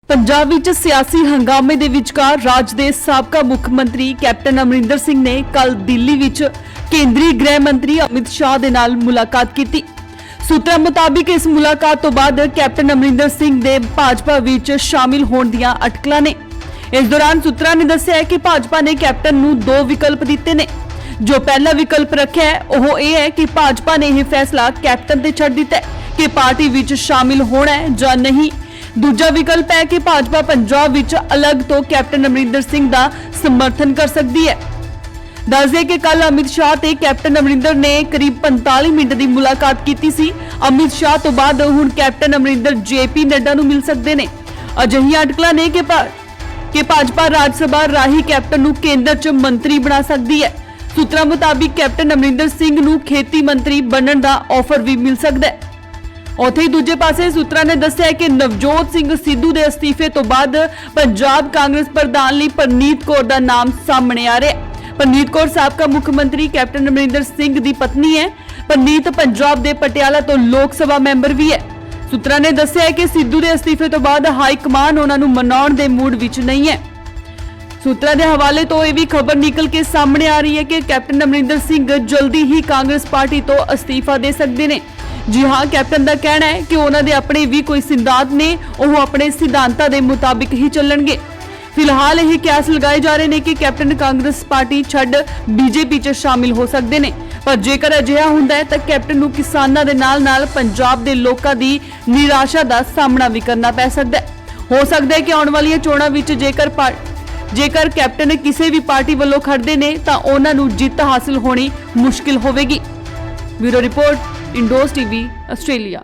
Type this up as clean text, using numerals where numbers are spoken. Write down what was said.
पंजाब विच सियासी हंगामे दे विचकार राज दे साबका मुख मंत्री कैप्टन अमरिंदर सिंह ने कल दिल्ली विच केंद्रीय गृह मंत्री अमित शाह दे नाल मुलाकात की। सूत्रों मुताबिक इस मुलाकात तो बाद कैप्टन अमरिंदर सिंह दे भाजपा विच शामिल होण दियां अटकलां ने। इस दौरान सूत्रों ने दस्सिया कि भाजपा ने कैप्टन नूं दो विकल्प दिते ने। जो पहला विकल्प रखा है वह यह है कि भाजपा ने यह फैसला कैप्टन ते छड्ड दिता है कि पार्टी विच शामिल होना है जां नहीं। दूजा विकल्प है कि भाजपा पंजाब विच अलग तो कैप्टन अमरिंदर सिंह दा समर्थन कर सकती है। दस दे कि कल अमित शाह ते कैप्टन अमरिंदर ने करीब 45 मिनट की मुलाकात की सी। अमित शाह तो बाद हुण कैप्टन अमरिंदर JP नड्डा नूं मिल सकते हैं। अजिहियां अटकलां ने कि भाजपा राज सभा राही कैप्टन नूं केंद्र च मंत्री बना सकती है। सूत्रों मुताबिक कैप्टन अमरिंदर सिंह नूं खेती मंत्री बनने का ऑफर भी मिल सकता है। उत्थे ही दूजे पासे सूत्रों ने दस्सिया कि नवजोत सिंह सिद्धू के अस्तीफे तो बाद पंजाब कांग्रेस प्रधान लई परनीत कौर का नाम सामने आ रहा है। परनीत कौर साबका मुख्यमंत्री कैप्टन अमरिंदर सिंह की पत्नी है। परनीत पंजाब के पटियाला तो लोक सभा मैंबर भी है। सूत्रों ने दस्सिया कि सिद्धू के अस्तीफे तो बाद हाईकमान उन्होंने मनाउण दे मूड विच नहीं है। सूत्रों के हवाले तो यह भी खबर निकल के सामने आ रही है कि कैप्टन अमरिंदर सिंह जल्दी ही कांग्रेस पार्टी तो अस्तीफा दे सकते हैं। जी हाँ, कैप्टन का कहना है कि उन्होंने अपने भी कोई सिद्धांत ने, वह अपने सिद्धांतों के मुताबिक ही चलणगे। फिलहाल यह कयास लगाए जा रहे हैं कि कैप्टन कांग्रेस पार्टी छड्ड BJP च शामिल हो सकते हैं। पर जेकर अजिहा हुंदा है तो कैप्टन नूं किसानां दे नाल-नाल पंजाब दे लोकां दी निराशा का सामना भी करना पै सकदा है। हो सकता है कि आउण वालीआं चोणां विच जेकर कैप्टन किसी भी पार्टी वालों खड़दे ने तां उन्हां नूं जिੱਤ हासिल होनी मुश्किल होवेगी। Bureau report Indos TV Australia.